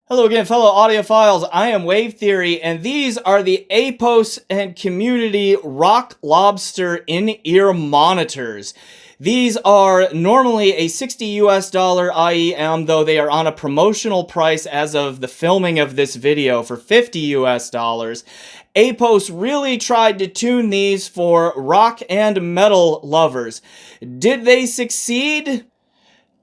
Hello again, fellow audiophiles. I am Wave Theory, and these are the Apos and Community Rock Lobster in-ear monitors. These are normally a $60 IEM, though they are on a promotional price as of the filming of this video for $50. Apos really tried to tune these for rock and metal lovers. Did they succeed?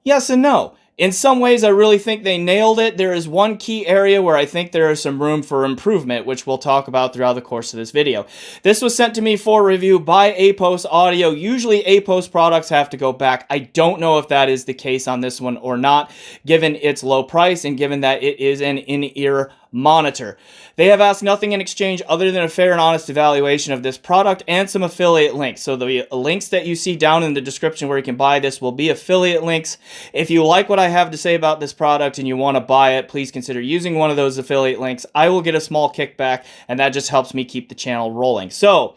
Yes and no. In some ways, I really think they nailed it. There is one key area where I think there is some room for improvement, which we'll talk about throughout the course of this video. This was sent to me for review by Apos Audio. Usually, Apos products have to go back. I don't know if that is the case on this one or not, given its low price and given that it is an in-ear monitor. They have asked nothing in exchange other than a fair and honest evaluation of this product and some affiliate links. So the links that you see down in the description where you can buy this will be affiliate links. If you like what I have to say about this product and you want to buy it, please consider using one of those affiliate links. I will get a small kickback, and that just helps me keep the channel rolling. So,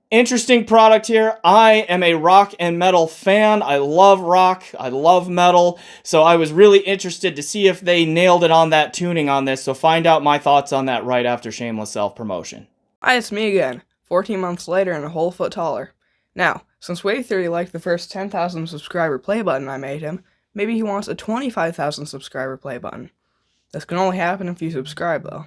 interesting product here. I am a rock and metal fan. I love rock. I love metal. So I was really interested to see if they nailed it on that tuning on this. So find out my thoughts on that right after shameless self-promotion. Hi, it's me again, 14 months later and a whole foot taller. Now, since Wave Theory liked the first 10,000 subscriber play button I made him, maybe he wants a 25,000 subscriber play button. This can only happen if you subscribe though.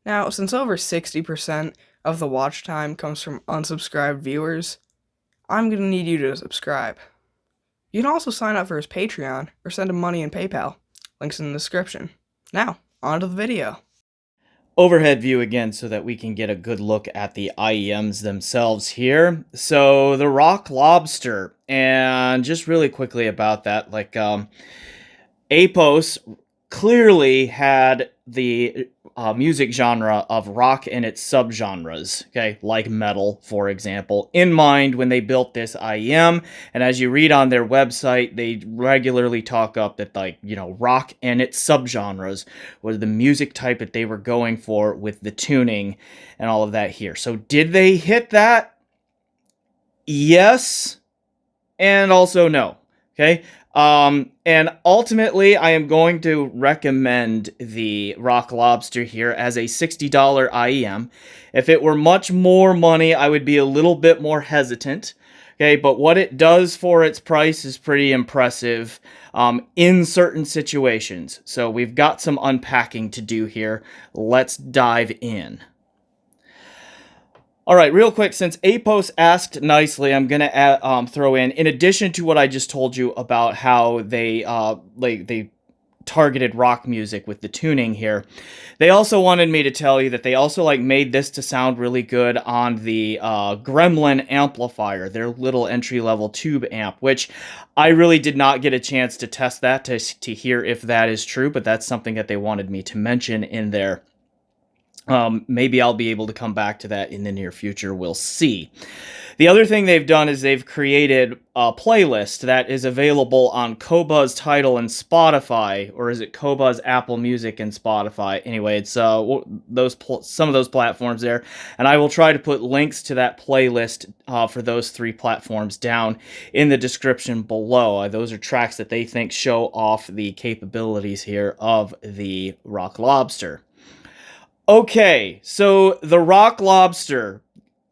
Now, since over 60% of the watch time comes from unsubscribed viewers, I'm going to need you to subscribe. You can also sign up for his Patreon or send him money in PayPal. Links in the description. Now, on to the video. Overhead view again so that we can get a good look at the IEMs themselves here. So the Rock Lobster, and just really quickly about that, like Apos clearly had the music genre of rock and its subgenres, okay, like metal, for example, in mind when they built this IEM. And as you read on their website, they regularly talk up that, like, you know, rock and its subgenres was the music type that they were going for with the tuning and all of that here. So did they hit that? Yes, and also no, okay? And ultimately, I am going to recommend the Rock Lobster here as a $60 IEM. If it were much more money, I would be a little bit more hesitant. Okay, but what it does for its price is pretty impressive in certain situations. So we've got some unpacking to do here. Let's dive in. All right, real quick, since Apos asked nicely, I'm going to throw in addition to what I just told you about how they targeted rock music with the tuning here, they also wanted me to tell you that they also made this to sound really good on the Gremlin amplifier, their little entry-level tube amp, which I really did not get a chance to test that to hear if that is true, but that's something that they wanted me to mention in there. Maybe I'll be able to come back to that in the near future. We'll see. The other thing they've done is they've created a playlist that is available on Qobuz Tidal and Spotify, or is it Qobuz Apple Music and Spotify? Anyway, it's some of those platforms there, and I will try to put links to that playlist for those three platforms down in the description below. Those are tracks that they think show off the capabilities here of the Rock Lobster. Okay, so the Rock Lobster.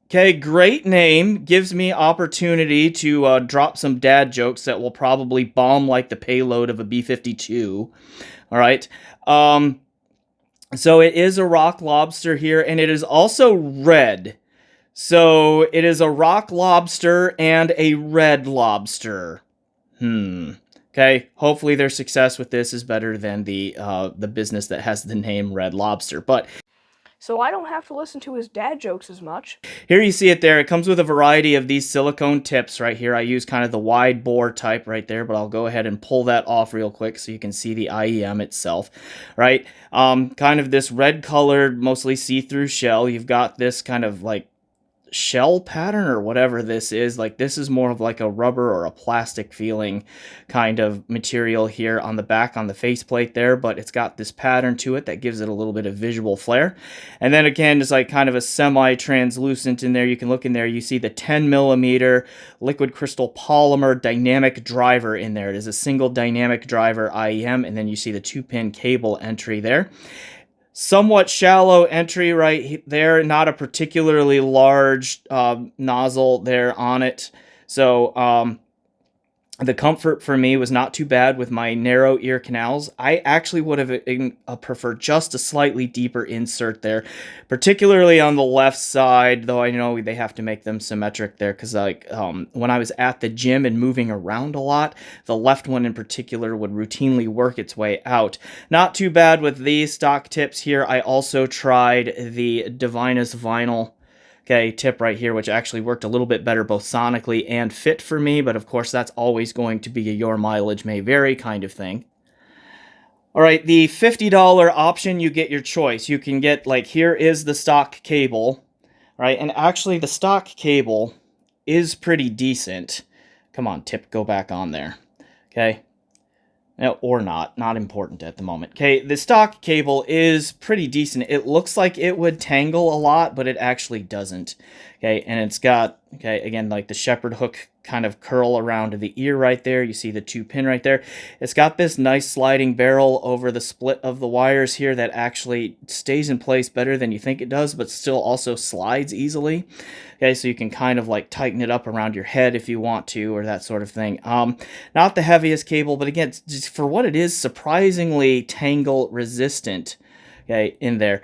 Okay, great name. Gives me opportunity to drop some dad jokes that will probably bomb like the payload of a B-52. All right. So it is a Rock Lobster here, and it is also red. So it is a Rock Lobster and a red lobster. Okay, hopefully their success with this is better than the business that has the name Red Lobster. But So I don't have to listen to his dad jokes as much. here you see it there. It comes with a variety of these silicone tips right here. I use kind of the wide bore type right there, but I'll go ahead and pull that off real quick so you can see the IEM itself, right? Kind of this red colored, mostly see-through shell. You've got this kind of like shell pattern or whatever this is. Like, this is more of like a rubber or a plastic feeling kind of material here on the back on the faceplate there, but it's got this pattern to it that gives it a little bit of visual flair. And then again, it's like kind of a semi-translucent in there. You can look in there, you see the 10 millimeter liquid crystal polymer dynamic driver in there. It is a single dynamic driver IEM, and then you see the 2-pin cable entry there. Somewhat shallow entry right there, not a particularly large nozzle there on it. So the comfort for me was not too bad with my narrow ear canals. I actually would have preferred just a slightly deeper insert there, particularly on the left side, though I know they have to make them symmetric there because like when I was at the gym and moving around a lot, the left one in particular would routinely work its way out. Not too bad with these stock tips here. I also tried the Divinus vinyl tip right here, which actually worked a little bit better both sonically and fit for me, but of course that's always going to be a your mileage may vary kind of thing. All right, the $50 option, you get your choice. You can get, like, here is the stock cable, right? And actually the stock cable is pretty decent. Come on, tip, go back on there, okay? No, or not important at the moment. Okay, the stock cable is pretty decent. It looks like it would tangle a lot, but it actually doesn't. Okay, and it's got, okay, again, like the shepherd hook kind of curl around the ear right there. You see the 2-pin right there. It's got this nice sliding barrel over the split of the wires here that actually stays in place better than you think it does, but still also slides easily. Okay, so you can kind of like tighten it up around your head if you want to, or that sort of thing. Not the heaviest cable, but again, just for what it is, surprisingly tangle resistant, okay, in there.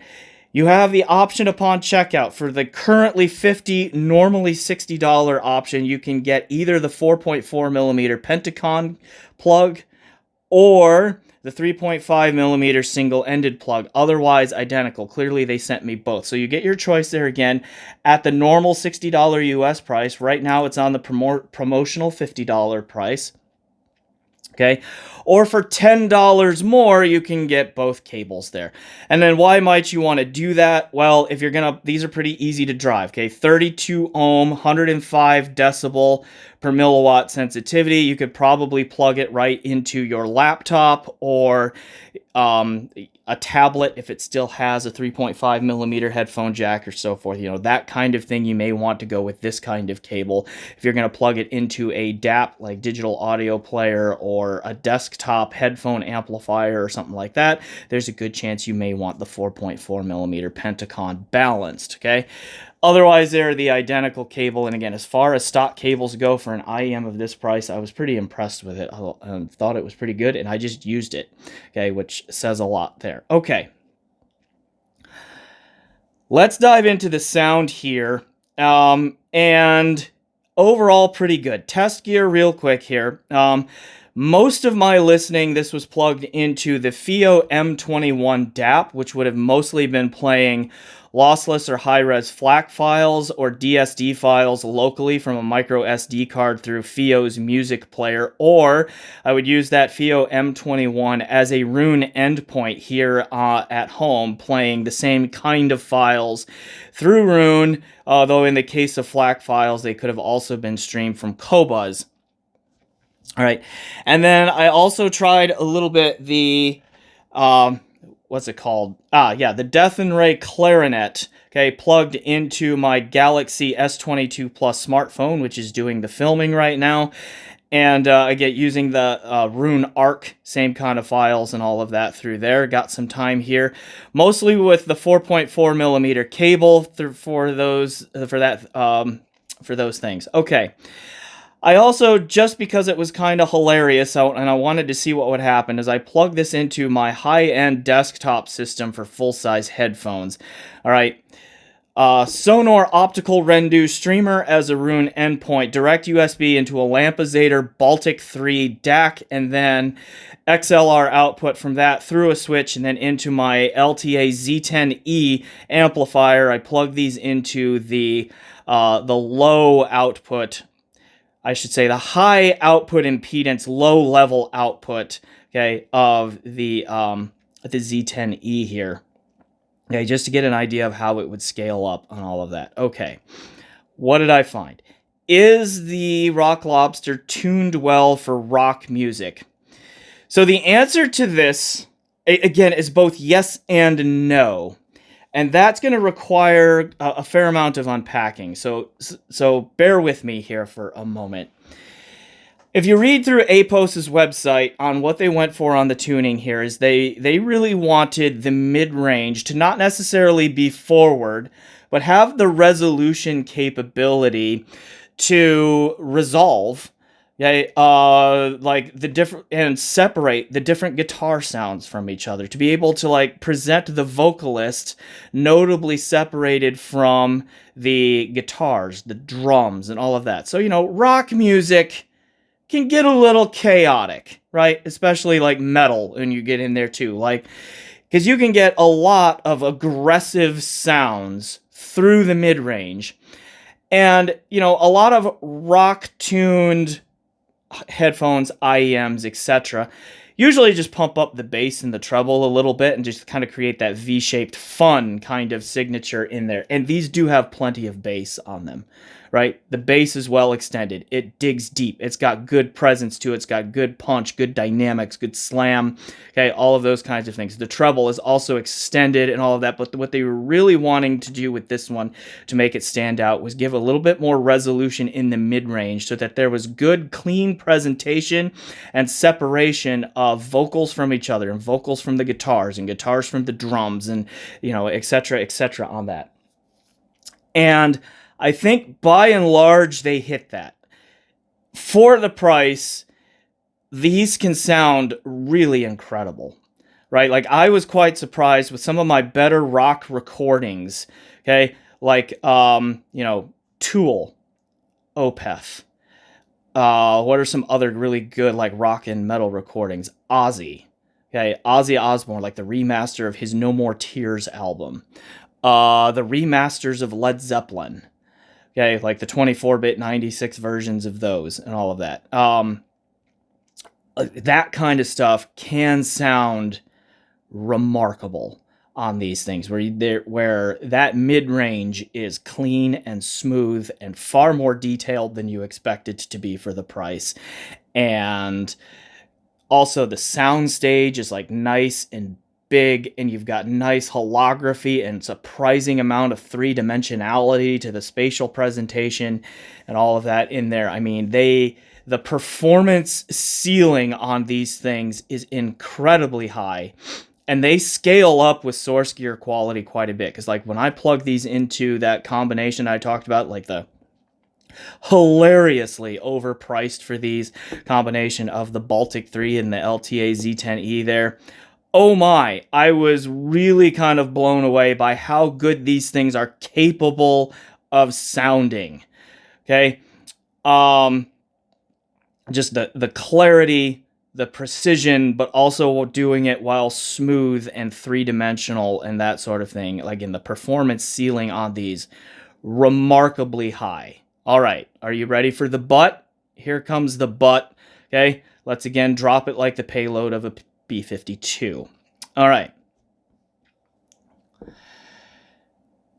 You have the option upon checkout for the currently $50, normally $60 option. You can get either the 4.4 millimeter Pentacon plug or the 3.5 millimeter single-ended plug, otherwise identical. Clearly, they sent me both. So you get your choice there again at the normal $60 US price. Right now, it's on the promotional $50 price. Okay, or for $10 more, you can get both cables there. And then why might you want to do that? Well, if you're gonna, these are pretty easy to drive. Okay, 32 ohm, 105 decibel per milliwatt sensitivity. You could probably plug it right into your laptop or a tablet if it still has a 3.5 millimeter headphone jack or so forth. You know, that kind of thing. You may want to go with this kind of cable if you're going to plug it into a DAP, like digital audio player, or a desktop headphone amplifier or something like that. There's a good chance you may want the 4.4 millimeter Pentacon balanced. Okay, otherwise they're the identical cable. And again, as far as stock cables go for an IEM of this price, I was pretty impressed with it. I thought it was pretty good, and I just used it, okay, which says a lot there. Okay, let's dive into the sound here. And overall, pretty good. Test gear real quick here. Most of my listening, this was plugged into the FiiO M21 DAP, which would have mostly been playing lossless or high-res FLAC files or DSD files locally from a micro SD card through FiiO's music player, or I would use that FiiO M21 as a Roon endpoint here at home, playing the same kind of files through Roon, though in the case of FLAC files, they could have also been streamed from Qobuz. All right, and then I also tried a little bit the, what's it called? The Death and Ray Clarinet, okay, plugged into my Galaxy S22 Plus smartphone, which is doing the filming right now. And I get using the Roon Arc, same kind of files and all of that through there. Got some time here, mostly with the 4.4 millimeter cable for those things. Okay. I also, just because it was kind of hilarious and I wanted to see what would happen, is I plugged this into my high-end desktop system for full-size headphones. All right. Sonor optical Rendu streamer as a Roon endpoint, direct USB into a Lampezator Baltic 3 DAC, and then XLR output from that through a switch, and then into my LTA Z10E amplifier. I plug these into the low output, I should say the high output impedance, low level output, okay, of the Z10E here. Okay, just to get an idea of how it would scale up on all of that. Okay. What did I find? Is the Rock Lobster tuned well for rock music? So the answer to this, again, is both yes and no. And that's going to require a fair amount of unpacking. So bear with me here for a moment. If you read through Apos's website on what they went for on the tuning here, is they really wanted the mid-range to not necessarily be forward, but have the resolution capability to resolve, like the different and separate the different guitar sounds from each other, to be able to like present the vocalist notably separated from the guitars, the drums, and all of that. So, rock music can get a little chaotic, right? Especially like metal when you get in there too. Like, because you can get a lot of aggressive sounds through the mid range. And, a lot of rock tuned headphones, IEMs, etc., usually just pump up the bass and the treble a little bit and just kind of create that V-shaped fun kind of signature in there. And these do have plenty of bass on them, right? The bass is well extended. It digs deep. It's got good presence to it. It's got good punch, good dynamics, good slam. Okay, all of those kinds of things. The treble is also extended and all of that. But what they were really wanting to do with this one to make it stand out was give a little bit more resolution in the mid-range so that there was good, clean presentation and separation of vocals from each other and vocals from the guitars and guitars from the drums and, et cetera, on that. And I think by and large they hit that. For the price, these can sound really incredible, right? Like, I was quite surprised with some of my better rock recordings, okay? Like, Tool, Opeth. What are some other really good, like, rock and metal recordings? Ozzy, okay? Ozzy Osbourne, like the remaster of his No More Tears album. The remasters of Led Zeppelin, okay? Like the 24-bit 96 versions of those and all of that. That kind of stuff can sound remarkable on these things, where that mid-range is clean and smooth and far more detailed than you expect it to be for the price. And also the sound stage is like nice and big, and you've got nice holography and surprising amount of three-dimensionality to the spatial presentation and all of that in there. I mean, the performance ceiling on these things is incredibly high, and they scale up with source gear quality quite a bit. Because like when I plug these into that combination I talked about, like the hilariously overpriced for these combination of the Baltic 3 and the LTA Z10E there, oh my, I was really kind of blown away by how good these things are capable of sounding. Okay? Just the clarity, the precision, but also doing it while smooth and three-dimensional and that sort of thing. Like, in the performance ceiling on these, remarkably high. All right, are you ready for the butt? Here comes the butt. Okay, let's again drop it like the payload of a B-52. All right.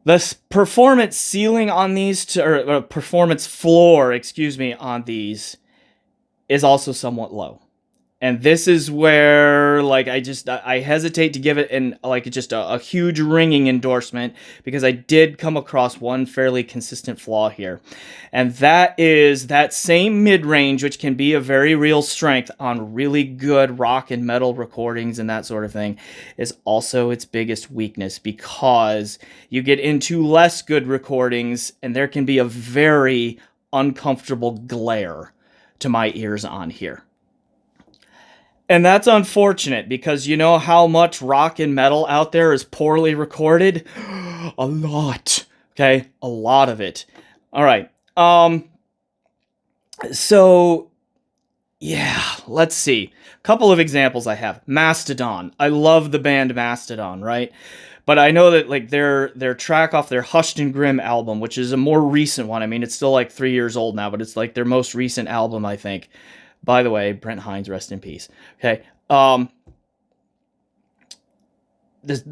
The performance ceiling on these, or performance floor, on these, is also somewhat low. And this is where, like, I hesitate to give it just a huge ringing endorsement, because I did come across one fairly consistent flaw here. And that is that same mid-range, which can be a very real strength on really good rock and metal recordings and that sort of thing, is also its biggest weakness, because you get into less good recordings and there can be a very uncomfortable glare to my ears on here. And that's unfortunate, because you know how much rock and metal out there is poorly recorded? A lot. Okay? A lot of it. All right. So, yeah, let's see. A couple of examples I have. Mastodon. I love the band Mastodon, right? But I know that, like, their track off their Hushed and Grim album, which is a more recent one. I mean, it's still like 3 years old now, but it's like their most recent album, I think. By the way, Brent Hines, rest in peace. Okay. The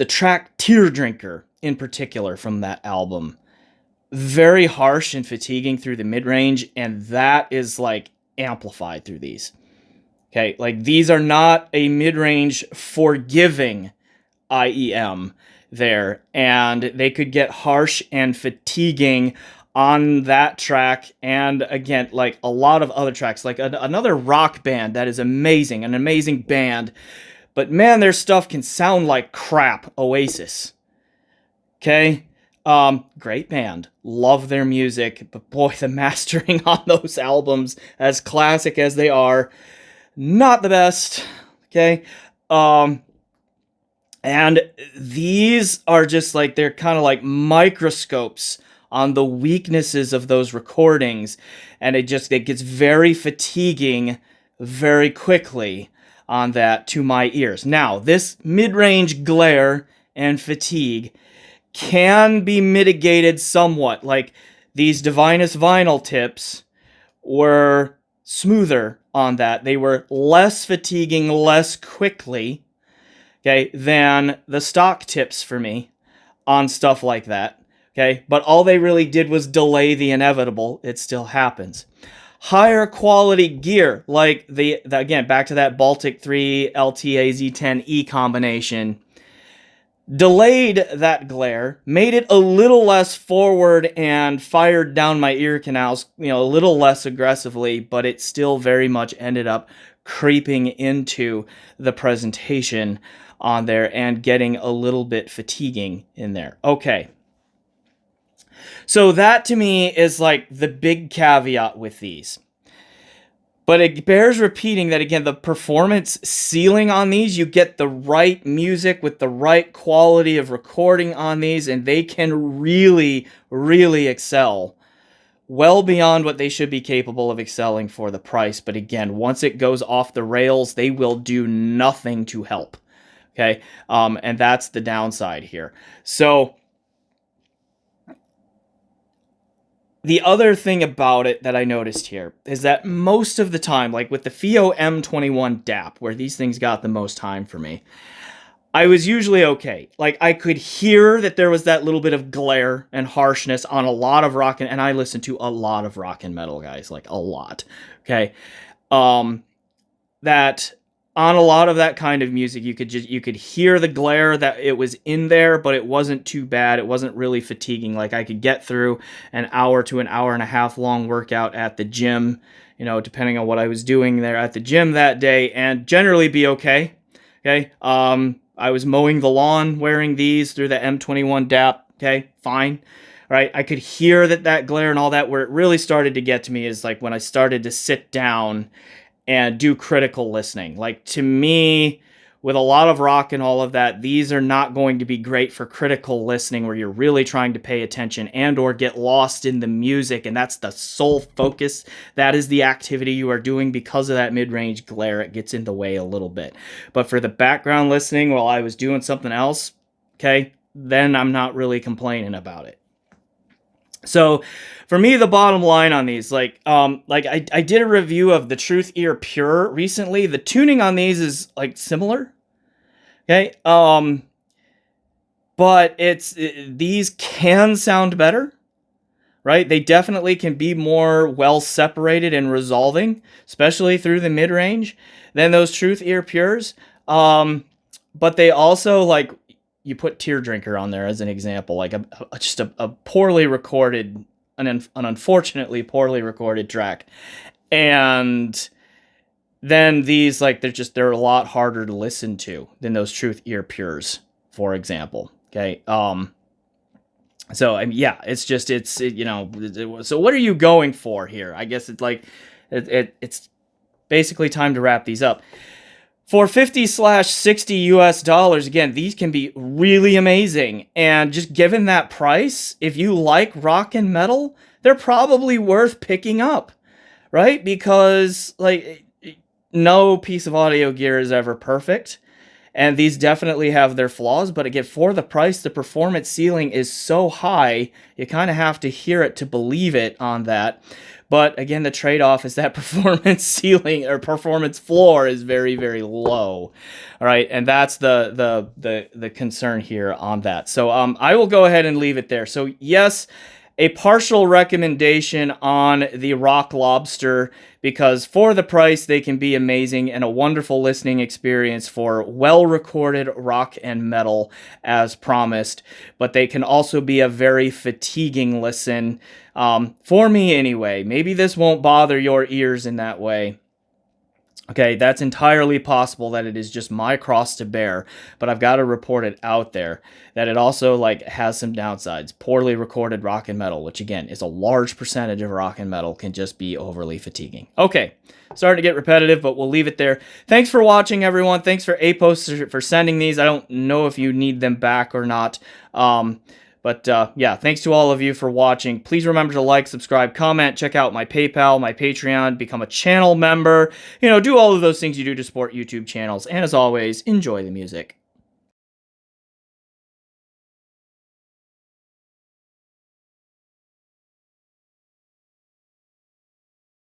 track Tear Drinker, in particular, from that album, very harsh and fatiguing through the mid-range, and that is like amplified through these. Okay, like these are not a mid-range forgiving IEM there, and they could get harsh and fatiguing on that track, and again, like a lot of other tracks, like another rock band that is amazing, an amazing band, but man, their stuff can sound like crap. Oasis. Okay? Great band. Love their music, but boy, the mastering on those albums, as classic as they are, not the best. Okay? And these are just like, they're kind of like microscopes on the weaknesses of those recordings, and it gets very fatiguing very quickly on that to my ears. Now, this mid-range glare and fatigue can be mitigated somewhat. Like these Divinus vinyl tips were smoother on that. They were less fatiguing, less quickly, okay, than the stock tips for me on stuff like that. Okay, but all they really did was delay the inevitable. It still happens. Higher quality gear, like again, back to that Baltic 3 LTA Z10E combination, delayed that glare, made it a little less forward and fired down my ear canals, a little less aggressively, but it still very much ended up creeping into the presentation on there and getting a little bit fatiguing in there. Okay. So that to me is like the big caveat with these. But it bears repeating that, again, the performance ceiling on these, you get the right music with the right quality of recording on these, and they can really, really excel well beyond what they should be capable of excelling for the price. But again, once it goes off the rails, they will do nothing to help. Okay, and that's the downside here. So the other thing about it that I noticed here is that most of the time, like with the FIO M21 DAP, where these things got the most time for me, I was usually okay. Like I could hear that there was that little bit of glare and harshness on a lot of rock, and I listen to a lot of rock and metal, guys, like a lot. Okay, that on a lot of that kind of music, you could hear the glare that it was in there, but it wasn't too bad. It wasn't really fatiguing. Like I could get through an hour to an hour and a half long workout at the gym, depending on what I was doing there at the gym that day, and generally be okay. Okay. I was mowing the lawn wearing these through the M21 DAP. Okay, fine. All right. I could hear that glare and all that. Where it really started to get to me is like when I started to sit down and do critical listening. Like to me, with a lot of rock and all of that, these are not going to be great for critical listening where you're really trying to pay attention and or get lost in the music, and that's the sole focus. That is the activity you are doing. Because of that mid-range glare, it gets in the way a little bit. But for the background listening while I was doing something else, okay, then I'm not really complaining about it. So for me, the bottom line on these, I did a review of the Truth Ear Pure recently. The tuning on these is like similar. Okay. But these can sound better, right? They definitely can be more well separated and resolving, especially through the mid range, than those Truth Ear Pures. But they also you put Tear Drinker on there as an example, like just a poorly recorded, an unfortunately poorly recorded track. And then these, they're a lot harder to listen to than those Truth Ear Pures, for example. Okay. So, so what are you going for here? I guess it's basically time to wrap these up. For $50/$60 US, again, these can be really amazing. And just given that price, if you like rock and metal, they're probably worth picking up, right? Because, no piece of audio gear is ever perfect. And these definitely have their flaws. But again, for the price, the performance ceiling is so high, you kind of have to hear it to believe it on that. But again, the trade-off is that performance ceiling or performance floor is very, very low. All right, and that's the concern here on that. So I will go ahead and leave it there. So yes, a partial recommendation on the Rock Lobster, because for the price they can be amazing and a wonderful listening experience for well-recorded rock and metal as promised, but they can also be a very fatiguing listen, for me anyway. Maybe this won't bother your ears in that way. Okay, that's entirely possible that it is just my cross to bear, but I've got to report it out there that it also has some downsides. Poorly recorded rock and metal, which again is a large percentage of rock and metal, can just be overly fatiguing. Okay, starting to get repetitive, but we'll leave it there. Thanks for watching, everyone. Thanks for Apos for sending these. I don't know if you need them back or not. But yeah, thanks to all of you for watching. Please remember to like, subscribe, comment, check out my PayPal, my Patreon, become a channel member. Do all of those things you do to support YouTube channels. And as always, enjoy the music.